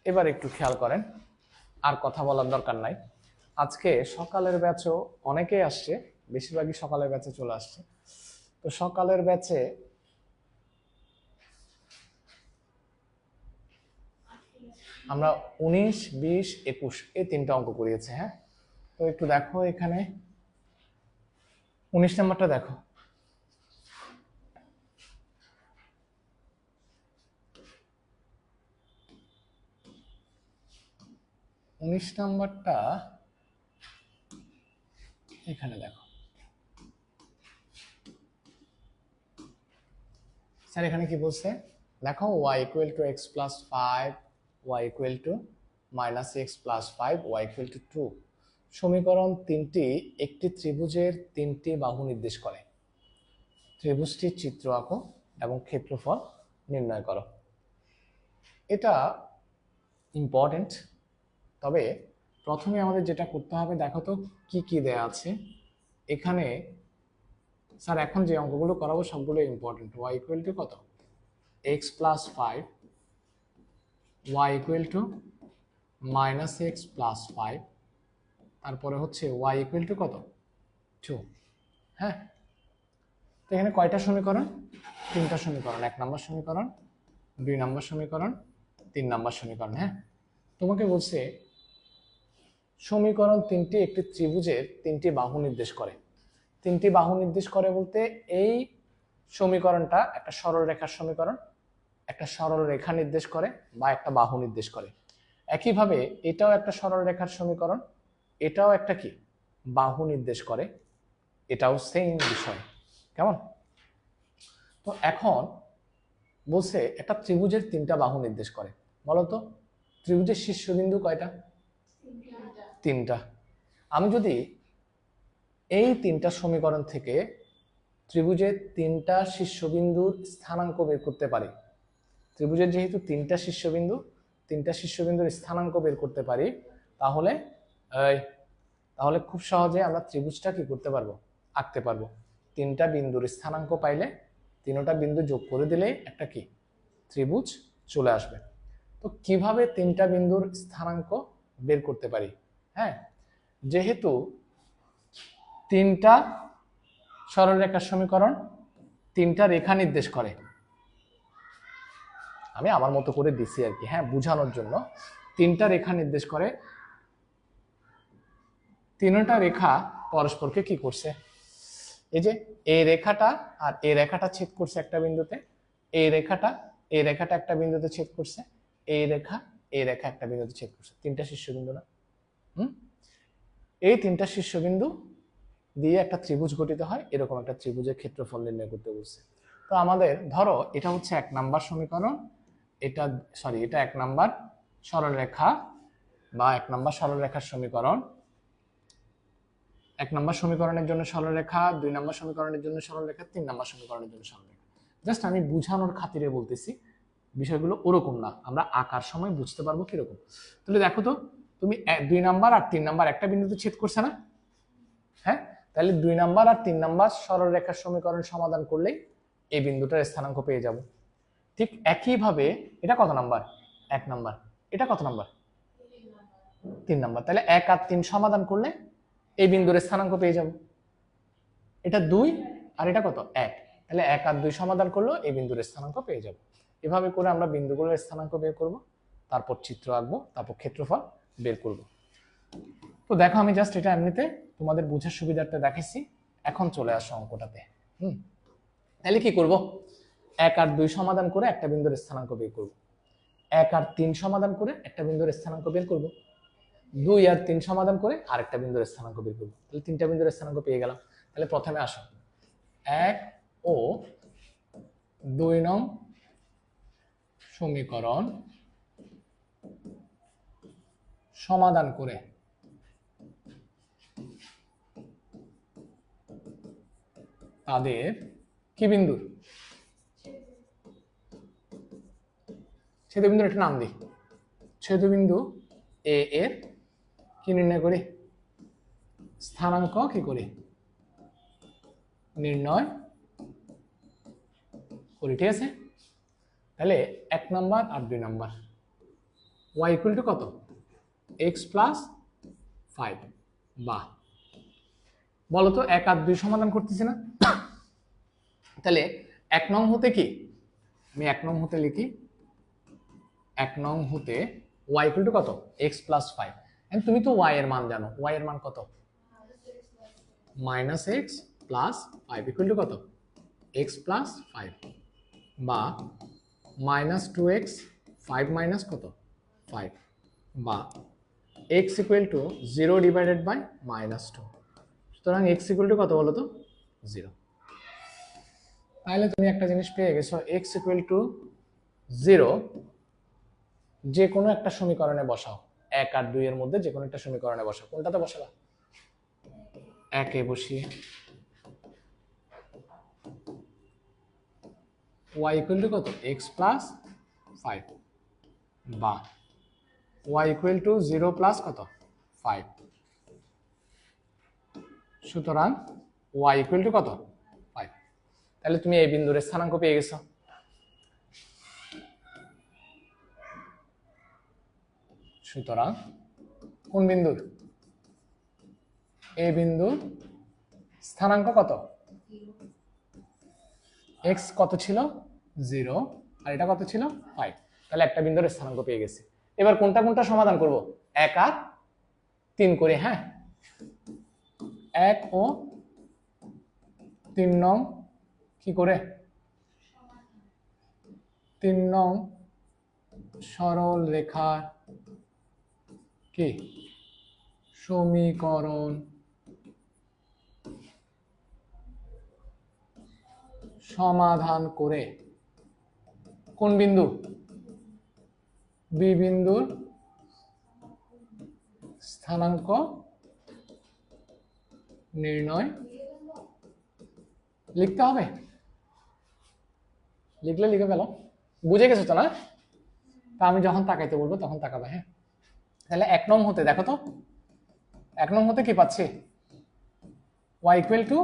এবার একটু খেয়াল করেন, আর কথা বলার দরকার নাই। আজকে সকালের ব্যাচও অনেকেই আসছে, বেশিরভাগই সকালের ব্যাচে চলে আসছে। তো সকালের ব্যাচে আমরা 19, 20, 21 এই তিনটা অঙ্ক করিয়েছি। হ্যাঁ, তো একটু দেখো এখানে 19 নাম্বারটা দেখো। উনিশ নাম্বারটা এখানে দেখো। স্যার এখানে কি বলছে দেখো, y equal to x plus 5, y equal to minus x plus 5, y equal to 2। সমীকরণ তিনটি একটি ত্রিভুজের তিনটি বাহু নির্দেশ করে। ত্রিভুজটির চিত্র আঁকো এবং ক্ষেত্রফল নির্ণয় করো। এটা ইম্পর্টেন্ট, তবে প্রথমে আমাদের যেটা করতে হবে, দেখো তো কি কি দেয়া আছে এখানে। স্যার এখন যে অঙ্কগুলো করাবো সবগুলো ইম্পর্টেন্ট। y ইকুয়াল টু কত, X plus 5, y equal to minus x plus 5, তারপরে হচ্ছে y ইকুয়াল টু কত, 2। হ্যাঁ, তো এখানে কয়টা সমীকরণ, তিনটা সমীকরণ। 1 নম্বর সমীকরণ, 2 নম্বর সমীকরণ, 3 নম্বর সমীকরণ। হ্যাঁ, তোমাকে বলছে সমীকরণ তিনটি একটি ত্রিভুজের তিনটি বাহু নির্দেশ করে। তিনটি বাহু নির্দেশ করে বলতে এই সমীকরণটা একটা সরল রেখার সমীকরণ, একটা সরল রেখা নির্দেশ করে বা একটা বাহু নির্দেশ করে। একইভাবে এটাও একটা সরল রেখার সমীকরণ, এটাও একটা কি বাহু নির্দেশ করে, এটাও সেম বিষয়। কেমন? তো এখন বলছে একটা ত্রিভুজের তিনটা বাহু নির্দেশ করে। বলতো ত্রিভুজের শীর্ষবিন্দু কয়টা? তিনটা। আমি যদি এই তিনটা সমীকরণ থেকে ত্রিভুজের তিনটা শীর্ষবিন্দুর স্থানাঙ্ক বের করতে পারি, ত্রিভুজের যেহেতু তিনটা শীর্ষবিন্দুর স্থানাঙ্ক বের করতে পারি, তাহলে তাহলে খুব সহজে আমরা ত্রিভুজটা কি করতে পারবো, আঁকতে পারবো। তিনটা বিন্দুর স্থানাঙ্ক পাইলে তিনটা বিন্দু যোগ করে দিলে একটা কি ত্রিভুজ চলে আসবে। তো কিভাবে তিনটা বিন্দুর স্থানাঙ্ক বের করতে পারি? হ্যাঁ, যেহেতু তিনটা সরলরেখার সমীকরণ তিনটা রেখা নির্দেশ করে, আমি আমার মতো করে দিছি আর কি, হ্যাঁ বোঝানোর জন্য। তিনটা রেখা নির্দেশ করে, তিনটা রেখা পরস্পরকে কি করছে, এই যে এই রেখাটা আর এই রেখাটা ছেদ করছে একটা বিন্দুতে, এই রেখাটা একটা বিন্দুতে ছেদ করছে, এই রেখা একটা বিন্দুতে ছেদ করছে। তিনটা শীর্ষবিন্দু না? এই তিনটা শীর্ষবিন্দু দিয়ে একটা ত্রিভুজ গঠিত হয়। এরকম একটা ত্রিভুজের ক্ষেত্রফল নির্ণয় করতে বলছে। তো আমাদের ধরো এটা হচ্ছে 1 নাম্বার সমীকরণ, এটা এটা 1 নাম্বার সরলরেখা বা 1 নাম্বার সরলরেখার সমীকরণ। 1 নাম্বার সমীকরণের জন্য সরলরেখা, 2 নাম্বার সমীকরণের জন্য সরলরেখা, 3 নাম্বার সমীকরণের জন্য সরলরেখা। জাস্ট আমি বুঝানোর খাতিরে বলতেছি, বিষয়গুলো ওরকম না, আমরা আঁকার সময় বুঝতে পারবো কিরকম। তাহলে দেখো তো, তুমি 2 নাম্বার আর 3 নাম্বার একটা বিন্দুতে ছেদ করছে না? হ্যাঁ, তাহলে 2 নাম্বার আর 3 নাম্বার সরলরেখার সমীকরণ সমাধান করলেই এই বিন্দুটার স্থানাঙ্ক পেয়ে যাব। ঠিক একইভাবে এটা কত নাম্বার? 1 নাম্বার। এটা কত নাম্বার? 3 নাম্বার। তাহলে 1 আর 3 সমাধান করলে এই বিন্দুর স্থানাঙ্ক পেয়ে যাব। এটা 2 আর এটা কত? 1। তাহলে 1 আর 2 সমাধান করলেও এই বিন্দুর স্থানাঙ্ক পেয়ে যাব। এভাবে করে আমরা বিন্দুগুলোর স্থানাঙ্ক বের করব, তারপর চিত্র আঁকবো, তারপর ক্ষেত্রফল বের করব। তো দেখো আমি জাস্ট এটা এমনিতে তোমাদের বোঝার সুবিধার্থে দেখাইছি। এখন চলে আসো অঙ্কটাতে। তাহলে কি করব? 1 আর 2 সমাধান করে একটা বিন্দুর স্থানাঙ্ক বের করব, 1 আর 3 সমাধান করে একটা বিন্দুর স্থানাঙ্ক বের করব, 2 আর 3 সমাধান করে আরেকটা বিন্দুর স্থানাঙ্ক বের করব। তাহলে তিনটা বিন্দুর স্থানাঙ্ক পেয়ে গেলাম। তাহলে প্রথমে আসো 1 ও 2 নং সমীকরণ সমাধান করে তাদের কি বিন্দু, ছেদবিন্দুর একটা নাম দিই, ছেদবিন্দু এ এর কি নির্ণয় করি, স্থানাঙ্ক কি করি, নির্ণয় করি। ঠিক আছে, তাহলে 1 নাম্বার আর 2 নাম্বার, ওয়াই ইকুয়াল টু কত, এক্স প্লাস 5। বাহ, বলো তো 1 আর 2 সমাধান করতেছি না? তাহলে 1 নং হতে কি, আমি 1 নং হতে লিখি, 1 নং হতে y ইকুয়াল টু কত, x প্লাস 5। এন্ড তুমি তো y এর মান জানো, y এর মান কত, minus x plus 5 equal to কত, x প্লাস 5, বা মাইনাস 2x 5 মাইনাস কত 5, বা x equal to 0 divided by minus 2। সুতরাং x ইকুয়াল টু কত বলো তো, 0। তাহলে তুমি একটা জিনিস পেয়ে গেছো, x ইকুয়াল টু 0 যে কোনো একটা সমীকরণে বসাও, 1 আর 2 এর মধ্যে যে কোনো একটা সমীকরণে বসাও। কোনটাতে বসাবা? 1 এ বসিয়ে y ইকুয়াল টু কত, x প্লাস 5, বা y ইকুয়াল টু 0 প্লাস কত 5। সুতরাং y ইকুয়াল টু কত 5। তাহলে তুমি এই বিন্দুর স্থানাঙ্ক পেয়ে গেছো। সুতরাং কোন বিন্দুর, এই বিন্দুর স্থানাঙ্ক কত, x কত ছিল 0 আর এটা কত ছিল 5। তাহলে একটা বিন্দুর স্থানাঙ্ক পেয়ে গেছি। এবার কোনটা কোনটা সমাধান করব, 1 আর 3 করে। হ্যাঁ, 1 ও 3 নং কি করে, 3 নং সরল রেখার কি সমীকরণ সমাধান করে কোন বিন্দু, বি বিন্দুর স্থানাঙ্ক নির্ণয় লিখতে হবে। লিখলে লিখে ফেলো, বুঝে গেছো তো না? তা আমি যখন তাকাইতে বলবো তখন তাকাবে। হ্যাঁ, তাহলে 1 নং হতে দেখো তো, 1 নং হতে কি পাচ্ছি, y equal to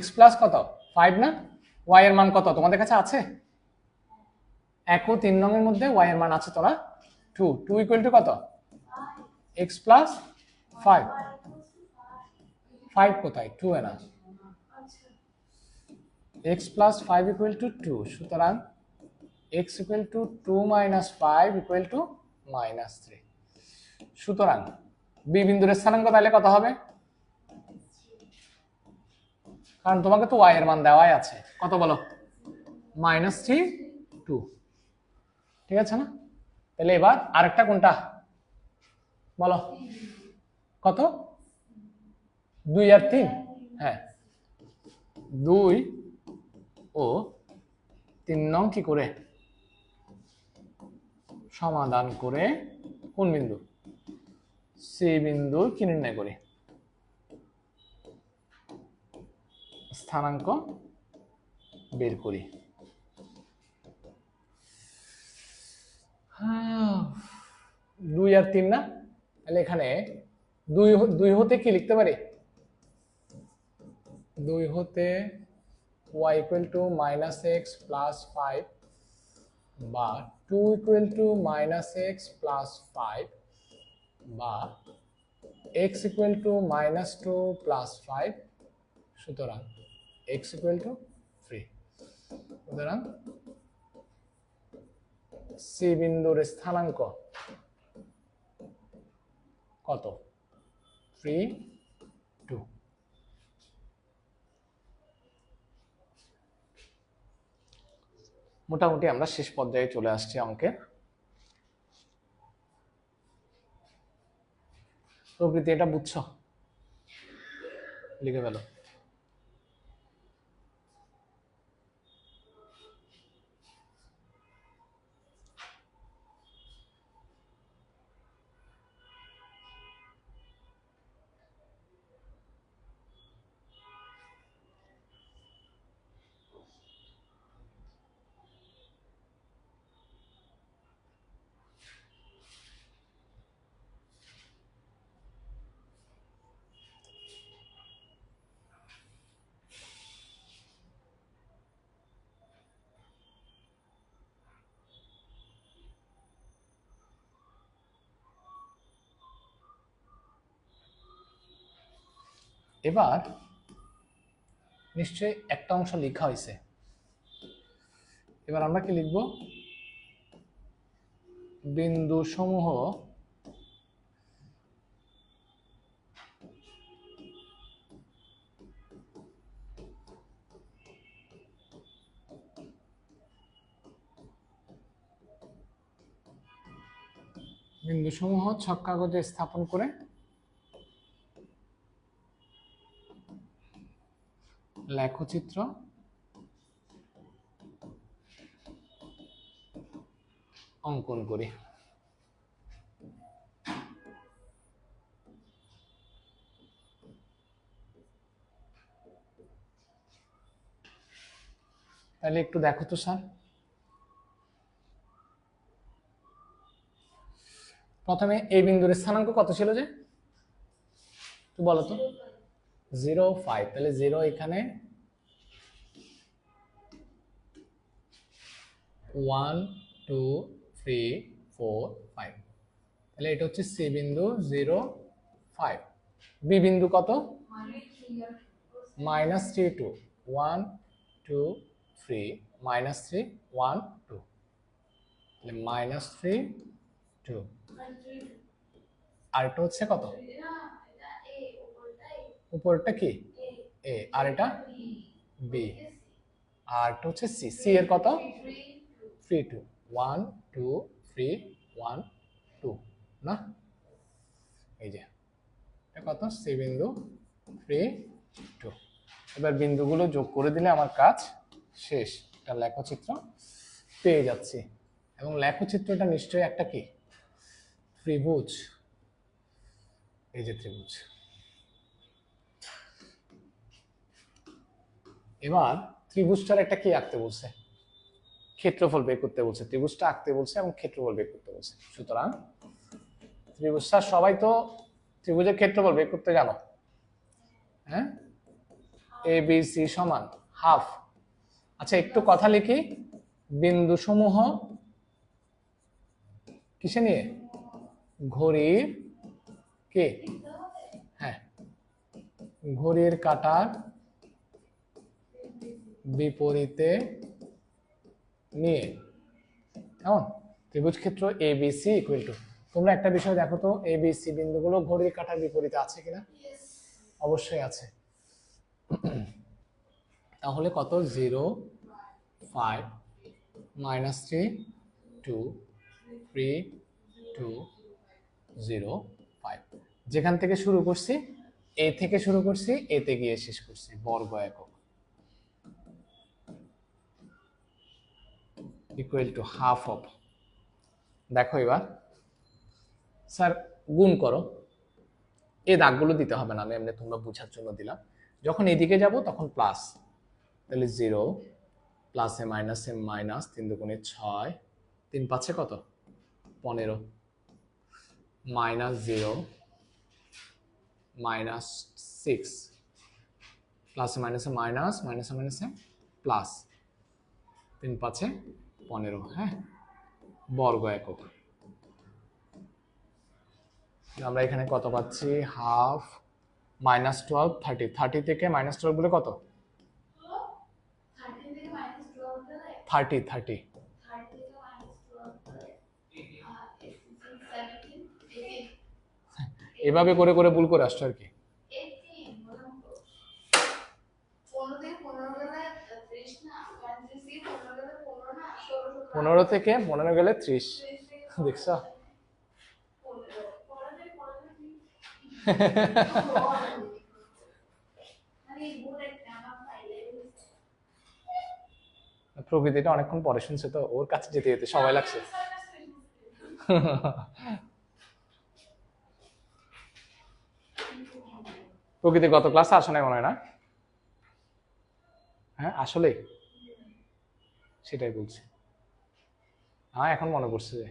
x plus কত 5 না? y এর মান কত তোমাদের কাছে আছে? 1 ও 3 নং এর মধ্যে y এর মান আছে তো না? 2 ইকুয়াল টু কত, x প্লাস 5। 5 কোথায়, 2 এ না, x প্লাস 5 ইকুয়াল টু 2। সুতরাং x equal two 2 minus 5 equal to minus 3। সুতরাং বি বিন্দুর স্থানাঙ্ক তাহলে কত হবে, কারণ তোমাকে তো y এর মান দেওয়াই আছে, কত বলো, মাইনাস 3 2। ঠিক আছে না? তাহলে এবার আরেকটা কোনটা বলো, কত, 2 আর 3। হ্যাঁ, 2 ও 3 নং কি করে সমাধান করে কোন বিন্দু, সি বিন্দু কি নির্ণয় করি, স্থানাঙ্ক বের করি। 2 আর 3 না? তাহলে এখানে 2 হতে কি লিখতে পারি, 2 হতে y equal to minus x plus 5, বা 2 equal to minus x plus 5, বা x equal two minus 2 plus 5। সুতরাং x ইকুয়াল টু 3। সুতরাং সি বিন্দুর স্থানাঙ্ক কত, 3 2। মোটামুটি আমরা শেষ পর্যায়ে চলে আসছি অঙ্কের। প্রকৃতি এটা বুঝছো, লিখে ফেলো। এবার নিশ্চয়ই একটা অংশ লেখা হয়েছে, এবার আমরা কি লিখব, বিন্দু সমূহ ছক কাগজে স্থাপন করে লেখচিত্র অঙ্কন করি। তাহলে একটু দেখো তো স্যার, প্রথমে এই বিন্দুর স্থানাঙ্ক কত ছিল যে, একটু বলো তো। 0.5, তাহলে 0 এখানে, 1 2 3 4 5, তাহলে এটা হচ্ছে সি বিন্দু 0.5। বি বিন্দু কত, -3 2, 1 2 3 -3 1 2, তাহলে -3 2, আর এটা হচ্ছে কত, উপরটা কি এ, আর এটা বি, আর এটা হচ্ছে সি, সি এর কত 3 2, 1 2 3 1 2 না, এই যে এটা কত, সি বিন্দু 3 2। এবার বিন্দুগুলো যোগ করে দিলে আমার কাজ শেষ, এটা লেখচিত্র পেয়ে যাচ্ছি। এবং লেখচিত্রটা নিশ্চয়ই একটা কি, ত্রিভুজ, এই যে ত্রিভুজ। এবার ত্রিভুজটার একটা কি আঁকতে বলছে, ক্ষেত্রফল বের করতে বলছে, ত্রিভুজটা আঁকতে বলছে এবং ক্ষেত্রফল বের করতে বলছে। সুতরাং ত্রিভুজটা, সবাই তো ত্রিভুজের ক্ষেত্রফল বের করতে জানো, হ্যাঁ, এ বি সি সমান হাফ। আচ্ছা একটু কথা লিখি, বিন্দু সমূহ কিসে নিয়ে, ঘড়ির কে, হ্যাঁ, ঘড়ির কাঁটার বিপরীতে নিয়ে, কেমন, ত্রিভুজ ক্ষেত্র A B C equal to, তোমরা একটা বিষয় দেখো তো, এ বি সি বিন্দুগুলো ঘড়ির কাঁটার বিপরীতে আছে কিনা, অবশ্যই আছে। তাহলে কত, 0 5 -3 2 3 2 0 5, যেখান থেকে শুরু করছি, এ থেকে শুরু করছি, এতে গিয়ে শেষ করছি, বর্গ একক, ইকুয়াল টু হাফ অফ, দেখো এবার স্যার গুণ করো, এই দাগগুলো দিতে হবে না, আমি এমনি তোমরা বোঝার জন্য দিলাম। যখন এদিকে যাব তখন প্লাস, তাহলে 0 প্লাসে মাইনাসে মাইনাস, 3 দুগুণে 6, 3 পাচ্ছে কত 15, -0 -6, প্লাসে মাইনাসে মাইনাস, মাইনাসে মাইনাসে প্লাস, 3 পাচ্ছে 15, হ্যাঁ, বর্গ একক। আমরা এখানে কত পাচ্ছি, হাফ, -12 30, 30 থেকে -12 বলে কত, 30 30, এভাবে করে করে ভুল করে আসছো আর কি। 15 থেকে 15 গেলে 30, দেখছ, প্রকৃতিটা অনেকক্ষণ পরে শুনছে তো, ওর কাছে যেতে যেতে সময় লাগছে। প্রকৃতির গত ক্লাসে আসা নাই মনে হয় না, হ্যাঁ আসলে সেটাই বলছি, হ্যাঁ এখন মনে পড়ছে যে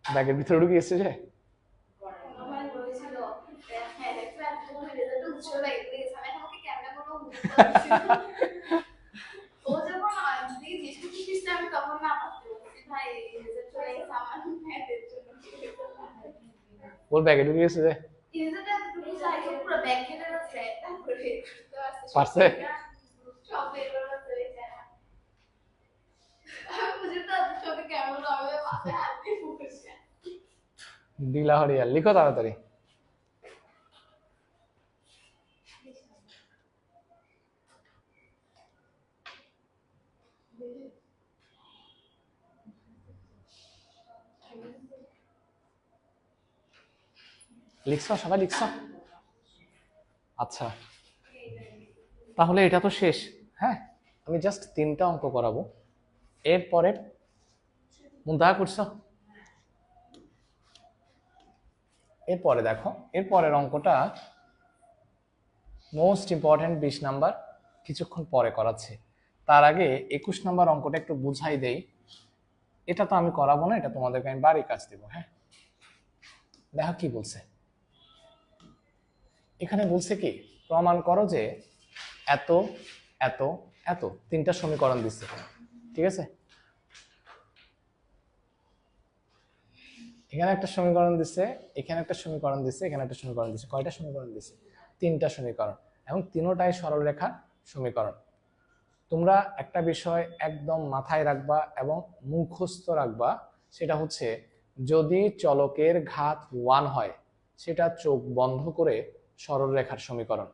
ব্যাগের ভিতরে ঢুকে গেছে যে, ওর ব্যাগে ঢুকে গেছে যে পারছে। ডিলা হরিয়া লিখো তাড়াতাড়ি। লিখছো সবাই লিখছো? আচ্ছা তাহলে এটা তো শেষ। হ্যাঁ আমি জাস্ট 3টা অঙ্ক করাবো, এরপরে মুন্তাহা করছো। এরপরে দেখো এরপরের অঙ্কটা মোস্ট ইম্পর্টেন্ট, 20 নাম্বার কিছুক্ষণ পরে করাচ্ছে। তার আগে 21 নাম্বার অঙ্কটা একটু বুঝাই দেই। এটা তো আমি করাবো না, এটা তোমাদেরকে আমি বাড়ির কাজ দেবো। হ্যাঁ দেখো কি বলছে এখানে। বলছে কি, প্রমাণ করো যে এত এত এত 3টা সমীকরণ দিচ্ছে। ঠিক আছে, এখানে একটা সমীকরণ দিচ্ছে, এখানে একটা সমীকরণ দিচ্ছে, এখানে একটা সমীকরণ দিচ্ছে। কয়টা সমীকরণ দিচ্ছে? 3টা সমীকরণ, এবং তিনোটাই সরলরেখার সমীকরণ। তোমরা একটা বিষয় একদম মাথায় রাখবা এবং মুখস্থ রাখবা, সেটা হচ্ছে যদি চলকের ঘাত 1 হয় সেটা চোখ বন্ধ করে সরলরেখার সমীকরণ।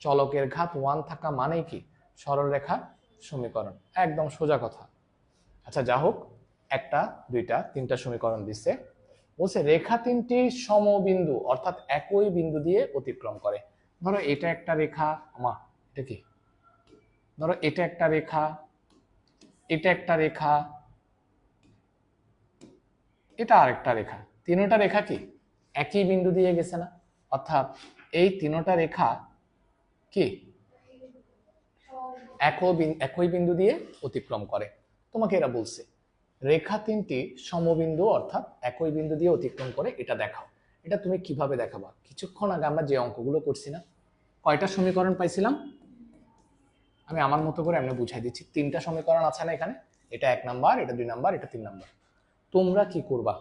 চলকের ঘাত 1 থাকা মানেই কি? সরলরেখার সমীকরণ, একদম সোজা কথা। আচ্ছা যা হোক, একটা দুইটা 3টা সমীকরণ দিচ্ছে। বলছে রেখা 3টি সমবিন্দু অর্থাৎ একই বিন্দু দিয়ে অতিক্রম করে। ধরো এটা একটা রেখা, আমা এটা কি, ধরো এটা একটা রেখা, এটা একটা রেখা, এটা আরেকটা রেখা। তিনটা রেখা কি একই বিন্দু দিয়ে গেছে না? অর্থাৎ এই তিনটা রেখা কি একই বিন্দু দিয়ে অতিক্রম করে। তোমাকে এরা বলছে রেখা 3টি সমবিন্দু অর্থাৎ একই বিন্দু দিয়ে অতিক্রম করে, এটা দেখাও। এটা তুমি কিভাবে দেখাবা? কিছুক্ষণ আগে আমরা যে অঙ্কগুলো করছি না, কয়টা সমীকরণ পাইছিলাম? আমি আমার মতো করে এমনি বুঝাই দিচ্ছি। 3টা সমীকরণ আছে না এখানে, এটা 1 নাম্বার, এটা 2 নাম্বার, এটা 3 নাম্বার। তোমরা কি করবা?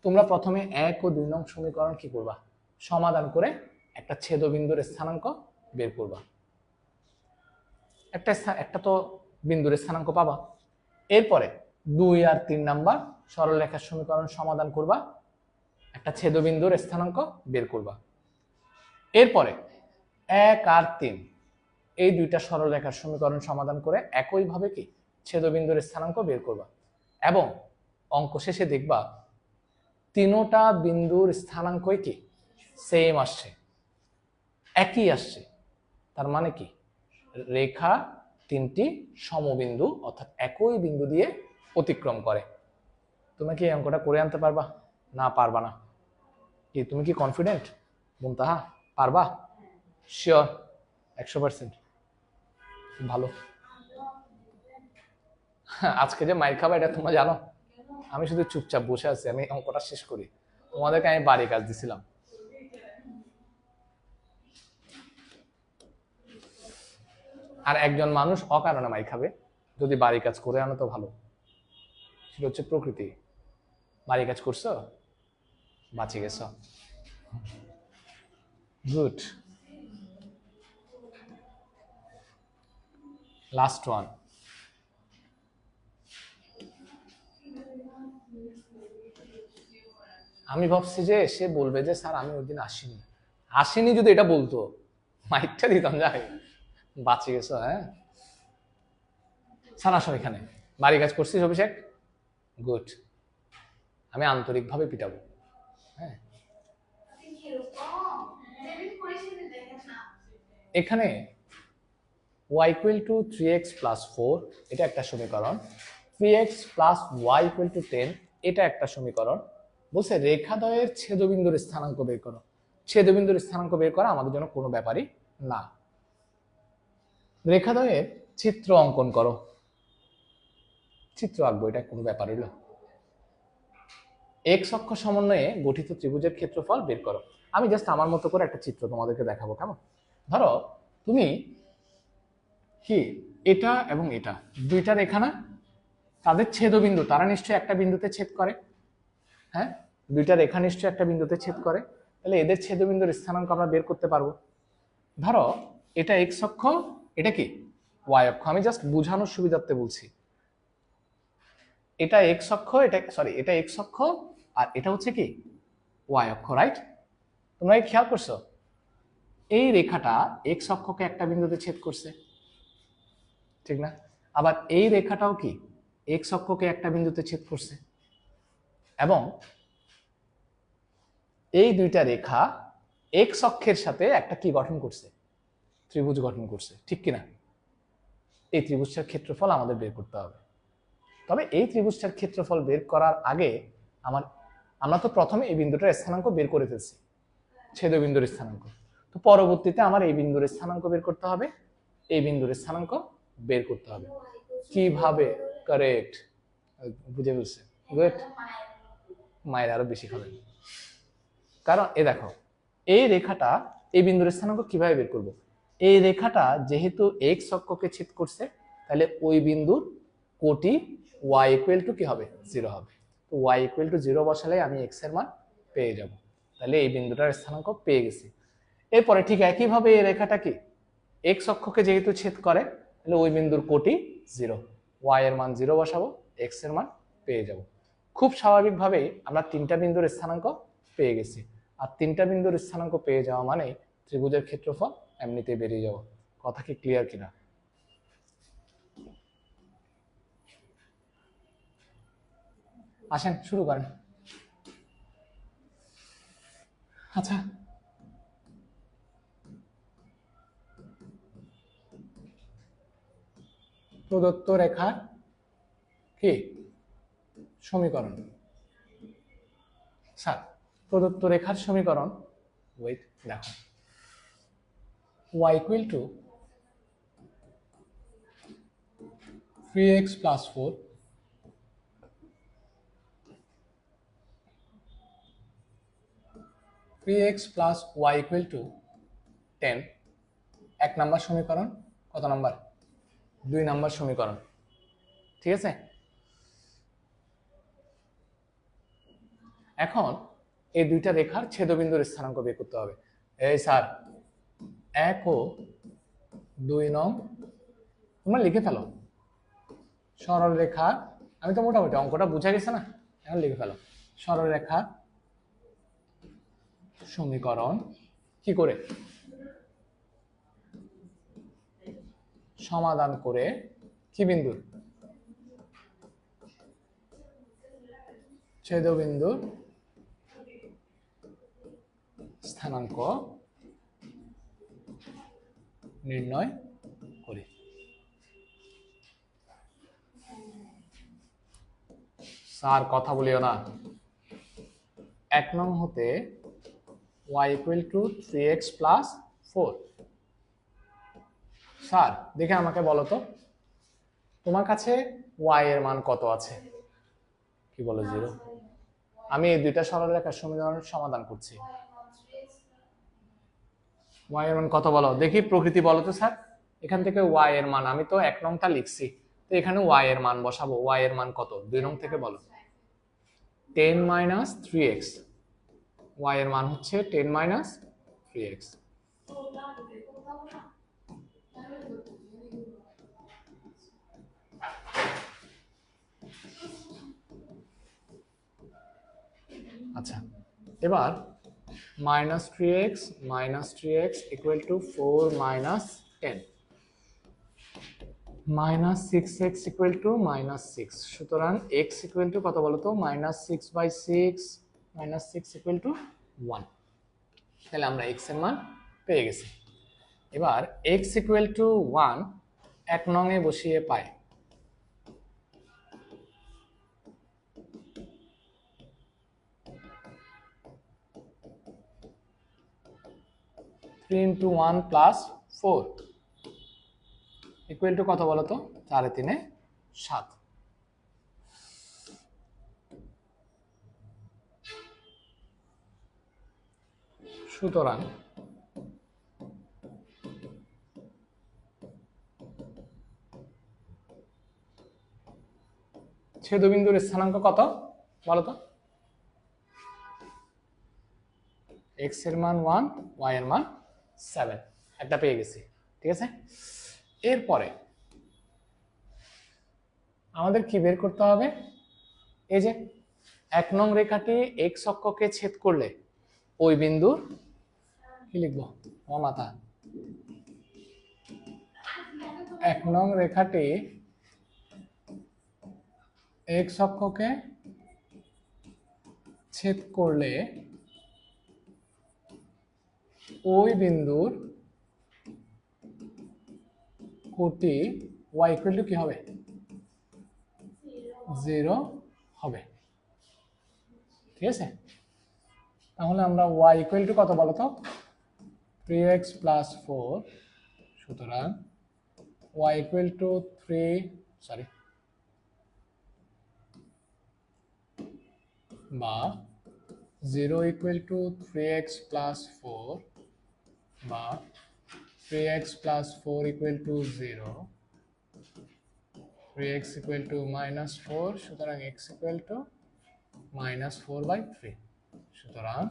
তোমরা প্রথমে 1 ও 2 নং সমীকরণ কি করবা? সমাধান করে একটা ছেদবিন্দুর স্থানাঙ্ক বের করবা। একটা তো বিন্দুর স্থানাঙ্ক পাবা। এরপরে 2 আর 3 নাম্বার সরলরেখার সমীকরণ সমাধান করবা, একটা ছেদবিন্দুর স্থানাঙ্ক বের করবা। এরপরে 1 আর 3 এই দুইটা সরলরেখার সমীকরণ সমাধান করে একইভাবে কি ছেদবিন্দুর স্থানাঙ্ক বের করবা, এবং অঙ্ক শেষে দেখবা তিনোটা বিন্দুর স্থানাঙ্কই কি সেম আসছে, একই আসছে। তার মানে কি রেখা 3টি সমবিন্দু অর্থাৎ একই বিন্দু দিয়ে অতিক্রম করে। তুমি কি অঙ্কটা করে আনতে পারবা না পারবা না? কি তুমি কি কনফিডেন্ট মুনতাহা? পারবা? শিওর 100%? ভালো। আজকে যে মাইর খাবা এটা তোমরা জানো? আমি শুধু চুপচাপ বসে আছি, আমি অঙ্কটা শেষ করি। তোমাদেরকে আমি বাড়ি কাজ দিছিলাম। আর একজন মানুষ অকারণে মাই খাবে যদি বাড়ি কাজ করে আনো তো ভালো, সেটা হচ্ছে প্রকৃতি। বাড়ি কাজ করছো, বাঁচে গেছ, গুড। Last one. আমি ভাবছি যে সে বলবে যে স্যার আমি ওই দিন আসিনি, আসিনি যদি এটা বলতো মাইকটা দিতাম। যাই বাঁচে গেছো। হ্যাঁ স্যার আসো এখানে, বাড়ি কাজ করছিস অভিষেক? গুড, আমি আন্তরিকভাবে পিটাবো। হ্যাঁ এখানে y equal to 3x plus 4 এটা একটা সমীকরণ, 3x plus y equal to 10 এটা একটা সমীকরণ। বলছে রেখাদ্বয়ের ছেদবিন্দুর স্থানাঙ্ক বের করো। ছেদবিন্দুর স্থানাঙ্ক বের করা আমাদের জন্য কোনো ব্যাপারই না। রেখাদ্বয়ের চিত্র অঙ্কন করো। চিত্র আঁকবো, এটা কোনো ব্যাপার হইল? এক্স অক্ষ সমন্বয়ে গঠিত ত্রিভুজের ক্ষেত্রফল বের করো। আমি জাস্ট আমার মতো করে একটা চিত্র তোমাদেরকে দেখাবো, কেমন? ধরো তুমি কি এটা এবং এটা দুইটা রেখা না, তাদের ছেদবিন্দু, তারা নিশ্চয়ই একটা বিন্দুতে ছেদ করে। হ্যাঁ দুইটা রেখা নিশ্চয়ই একটা বিন্দুতে ছেদ করে, তাহলে এদের ছেদবিন্দুর স্থানাঙ্ক আমরা বের করতে পারবো। ধরো এটা এক্স অক্ষ, এটা কি ওয়াই অক্ষ, আমি জাস্ট বোঝানোর সুবিধার্থে বলছি। এটা এক্স অক্ষ, এটা এক্স অক্ষ, আর এটা হচ্ছে কি ওয়াই অক্ষ, রাইট? তোমরা কি খেয়াল করছো এই রেখাটা এক্স অক্ষকে একটা বিন্দুতে ছেদ করছে, ঠিক না? আবার এই রেখাটাও কি এক্স অক্ষকে একটা বিন্দুতে ছেদ করছে, এবং এই দুইটা রেখা এক্স অক্ষের সাথে একটা কি গঠন করছে, ত্রিভুজ গঠন করছে, ঠিক কিনা? এই ত্রিভুজটার ক্ষেত্রফল আমাদের বের করতে হবে। তবে এই ত্রিভুজটার ক্ষেত্রফল বের করার আগে আমরা তো প্রথমে এই বিন্দুটার স্থানাঙ্ক বের করে ফেলছি, ছেদবিন্দুর স্থানাঙ্ক। তো পরবর্তীতে আমার এই বিন্দুর স্থানাঙ্ক বের করতে হবে, এই বিন্দুর স্থানাঙ্ক বের করতে হবে। কিভাবে? কারেক্ট, বুঝে ফেলছে, গুড। মায়ের আরো বেশি খাবেন, কারণ এ দেখো এই রেখাটা এই বিন্দুর স্থানাঙ্ক কিভাবে বের করব? এই রেখাটা যেহেতু এক্স অক্ষকে ছেদ করছে, তাহলে ওই বিন্দুর কোটি y ইকুয়াল টু কি হবে? 0 হবে। তো y ইকুয়াল টু 0 বসালে আমি x এর মান পেয়ে যাব, তাহলে এই বিন্দুটার স্থানাঙ্ক পেয়ে গেছি। এরপরে ঠিক একইভাবে এই রেখাটা কি এক্স অক্ষকে যেহেতু ছেদ করে, তাহলে ওই বিন্দুর কোটি 0, y এর মান 0 বসাবো, x এর মান পেয়ে যাব। খুব স্বাভাবিকভাবেই আমরা তিনটা বিন্দুর স্থানাঙ্ক পেয়ে গেছি, আর তিনটা বিন্দুর স্থানাঙ্ক পেয়ে যাওয়া মানে ত্রিভুজের ক্ষেত্রফল এমনিতেই বেরিয়ে যাওয়া। কথা কি ক্লিয়ার কিনা? আসেন শুরু করেন। আচ্ছা, প্রদত্ত রেখার কি সমীকরণ? স্যার প্রদত্ত রেখার সমীকরণ, ওয়েট দেখো, y equal to 3x plus 4 3x plus y equal to 10, 1 নম্বর সমীকরণ। কত নম্বর? 2 নম্বর সমীকরণ, ঠিক আছে? এখন এই দুইটা রেখার ছেদবিন্দুর স্থানাঙ্ক বের করতে হবে। এই স্যার 1 ও 2 নং তোমরা লিখে ফেলো। সরল রেখা, আমি তো মোটামুটি অঙ্কটা বুঝা গেছে না, এখন লিখে ফেলো। সরল রেখা সমীকরণ কি করে সমাধান করে কি বিন্দুর? ছেদবিন্দুর স্থানাঙ্ক নির্ণয় করি। স্যার কথা বলিও না। 1 নং হতে y equal to 3x plus 4। Sir দেখে আমাকে বলো তো, তোমার কাছে y এর মান কত আছে? কি বলো? 0। আমি এই দুইটা সরলরেখার সমীকরণের সমাধান করছি। y এর মান কত বলো দেখি, প্রকৃতি বলো তো স্যার। এখান থেকে y এর মান, আমি তো 1 নংটা লিখছি, তো এখানে y এর মান বসাবো। y এর মান কত 2 নং থেকে বলো? 10 মাইনাস 3x, y এর মান হচ্ছে 10 মাইনাস 3x। আচ্ছা, এবার minus 3x equal to 4 minus 10, minus 6x equal to minus 6। সুতরাং x ইকুয়াল টু কত বলো তো? Minus 6/6, minus 6 equal to 1। তাহলে আমরা x এর মান পেয়ে গেছি। এবার x ইকুয়াল টু 1 1 নং এ বসিয়ে পাই 3 into 1 plus 4 ইকুয়াল টু কত বলো তো? 4 এ 3 এ 7। সুতরাং ছেদবিন্দুর স্থানাঙ্ক কত বলো তো? এক্স এর মান 1, ওয়াই এর মান 7, একটা পেয়ে গেছি। ঠিক আছে, এরপরে আমাদের কি বের করতে হবে? এই যে 1 নং রেখাটি এক্স অক্ষকে ছেদ করলে ওই বিন্দুর কি লিখবো ও মাথা, 1 নং রেখাটি এক্স অক্ষকে ছেদ করলে ওই বিন্দুর কোটি y ইকুয়াল টু কি হবে? 0 হবে। ঠিক আছে, তাহলে আমরা y ইকুয়াল টু কত বলতো? 3x প্লাস 4, সুতরাং y ইকুয়াল টু 3 বা 0 ইকুয়াল টু 3x প্লাস 4 বা 3x plus 4 equal to 0, 3x equal to minus 4, সুতরাং x ইকুয়াল টু মাইনাস 4/3। সুতরাং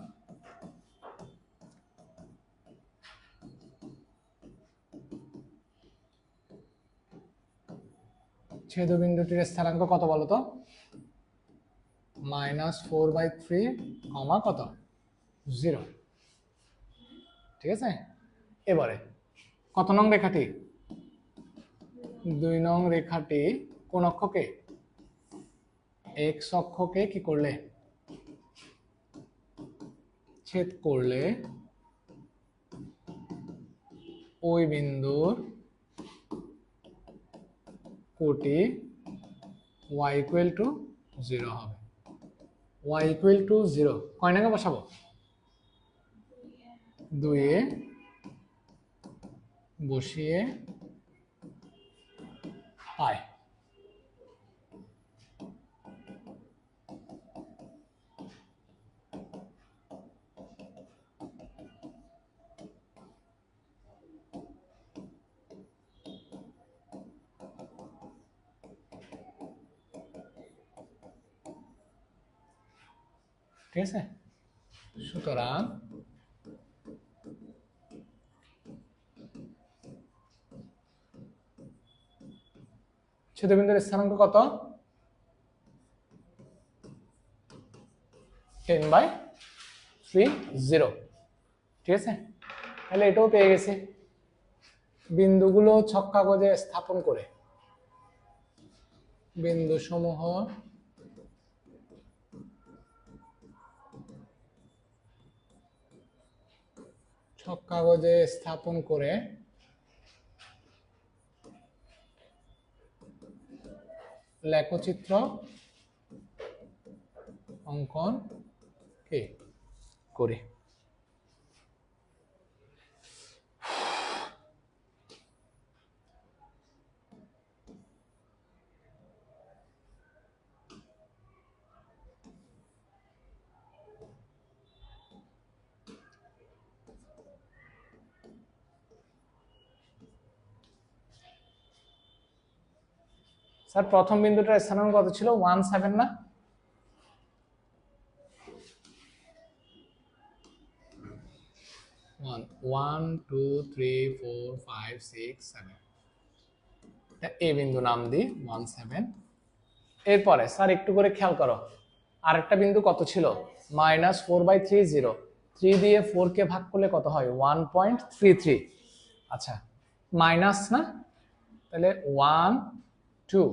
ছেদবিন্দুটির স্থানাঙ্ক কত বলতো? -4/3, কত? 0। ঠিক আছে, এবারে কত নং রেখাটি? 2 নং রেখাটি কোন অক্ষকে? এক্স অক্ষকে কি করলে? ছেদ করলে ওই বিন্দুর কোটি y ইকুয়াল টু 0 হবে। y ইকুয়াল টু 0 কয় নাগে বসাবো? 2 এ বসিয়ে পাই। ঠিক আছে, সুতরাং ছেদবিন্দুর স্থানাঙ্ক কত? 10/3, ঠিক আছে, তাহলে এটাও পেয়ে গেছি। বিন্দুগুলো ছক কাগজে স্থাপন করে বিন্দু সমূহ ছক কাগজে স্থাপন করে লেখচিত্র অঙ্কন কি করি। স্যার প্রথম বিন্দুটার স্থানাঙ্ক কত ছিল? 17 না? One two three four five six seven, এ বিন্দু নাম দিই 17। এরপরে স্যার একটু করে খেয়াল করো, আরেকটা বিন্দু কত ছিল? -4/3, 3 দিয়ে 4 কে ভাগ করলে কত হয়? 1.33। আচ্ছা, মাইনাস না, তাহলে 1 2,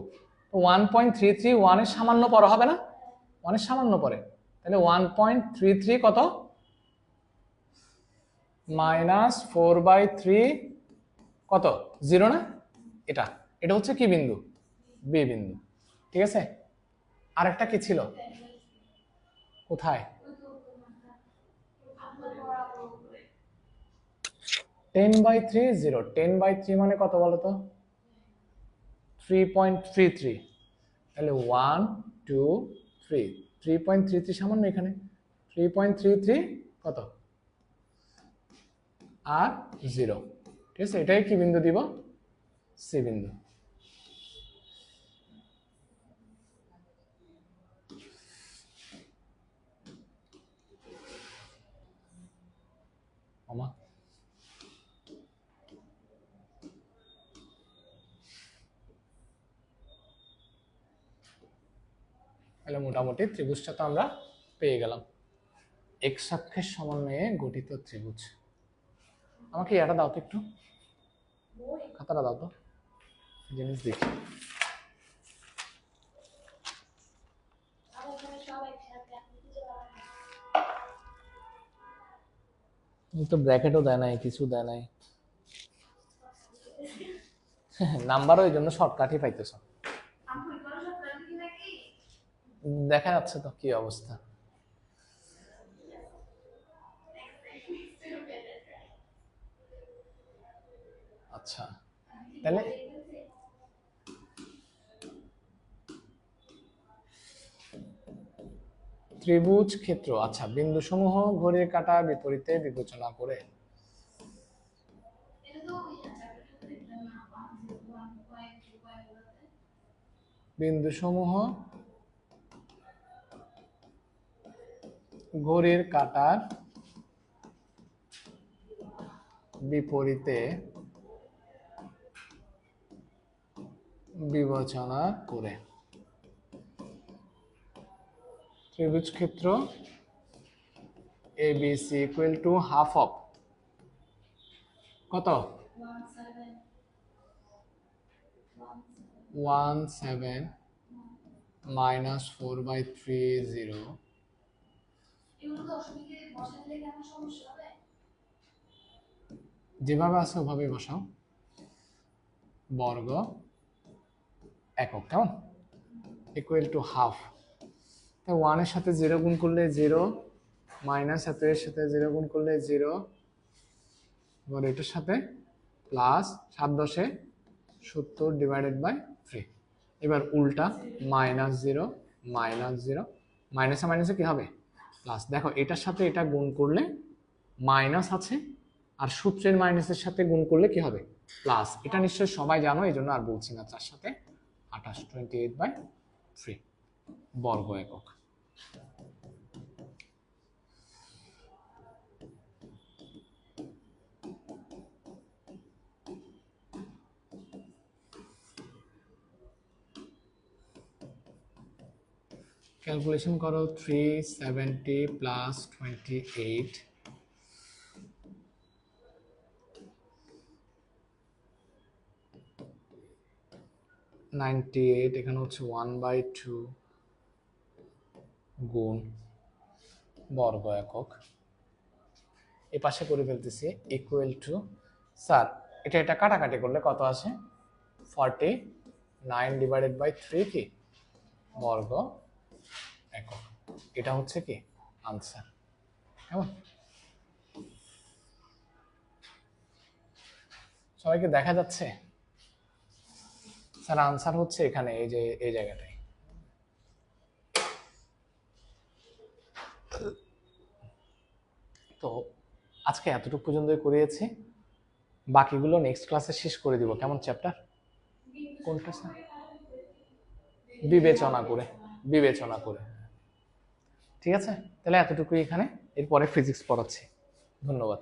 1.33 1 এর সামান্য পরে হবে না? 1 এর সামান্য পরে, তাহলে 1.33 কত? -4/3 কত? 0 না? এটা এটা হচ্ছে কি বিন্দু? বি বিন্দু। ঠিক আছে, আরেকটা কি ছিল? কোথায়? 10/3, 0। 10/3 মানে কত বলো তো? 3.33, তাহলে 1 2 3, 3.33 সামান্য এখানে 3.33 কত? আর 0। ঠিক আছে, এটাই কি বিন্দু দিব? সি বিন্দু। তাহলে মোটামুটি ত্রিভুজটা তো আমরা পেয়ে গেলাম। এক্স অক্ষের সমন্বয়ে গঠিত ত্রিভুজ। আমাকে এটা দাও তো একটু, খাতাটা দাও তো, জিনিস দেখি। তো ব্র্যাকেটও দেয় নাই, কিছু দেয় নাই, নাম্বারও এই জন্য শর্টকাটই পাইতেছ। দেখা যাচ্ছে তো কি অবস্থা। আচ্ছা তাহলে ত্রিভুজ ক্ষেত্র, আচ্ছা বিন্দুসমূহ ঘড়ির কাঁটা বিপরীতে বিবেচনা করে। বিন্দুসমূহ ঘড়ির কাঁটার বিপরীতে বিবেচনা করে। ত্রিভুজ ক্ষেত্র ABC equal to half of কত 17 মাইনাস 4/3 যেভাবে আছে ওভাবে বসাও, বর্গ একক, কেমন, ইকুয়াল টু হাফ। তাই 1 এর সাথে 0 গুণ করলে 0, মাইনাস এর সাথে 0 গুণ করলে 0, এবার এটার সাথে প্লাস 7×10 70 ডিভাইডেড বাই 3। এবার উল্টা -0 -0, মাইনাসে মাইনাসে কি হবে প্লাস। দেখো এটার সাথে এটা গুণ করলে মাইনাস আছে, আর সূত্রের মাইনাসের সাথে গুণ করলে কি হবে প্লাস। এটা নিশ্চয়ই সবাই জানো, এই জন্য আর বলছি না। 4 সাথে 28 28/3 বর্গ একক। ক্যালকুলেশন করো, 370 প্লাস 28 98, এখানে হচ্ছে 1/2 গুণ বর্গ একক। এ পাশে করে ফেলতেছি ইকুয়াল টু, স্যার এটা কাটাকাটি করলে কত আসে 49 ডিভাইডেড বাই 3 কি বর্গ একক। এটা হচ্ছে কি আনসার, কেমন। সবাইকে দেখা যাচ্ছে? স্যার আনসার হচ্ছে এখানে, এই যে এই জায়গাটায়। তো আজকে এতটুকু পর্যন্তই করিয়েছি, বাকিগুলো নেক্সট ক্লাসে শেষ করে দিব। কেমন চ্যাপ্টার কোনটা স্যার? বিবেচনা করে, বিবেচনা করে। ঠিক আছে, তাহলে এতটুকুই এখানে, এরপরে ফিজিক্স পড়াচ্ছি। ধন্যবাদ।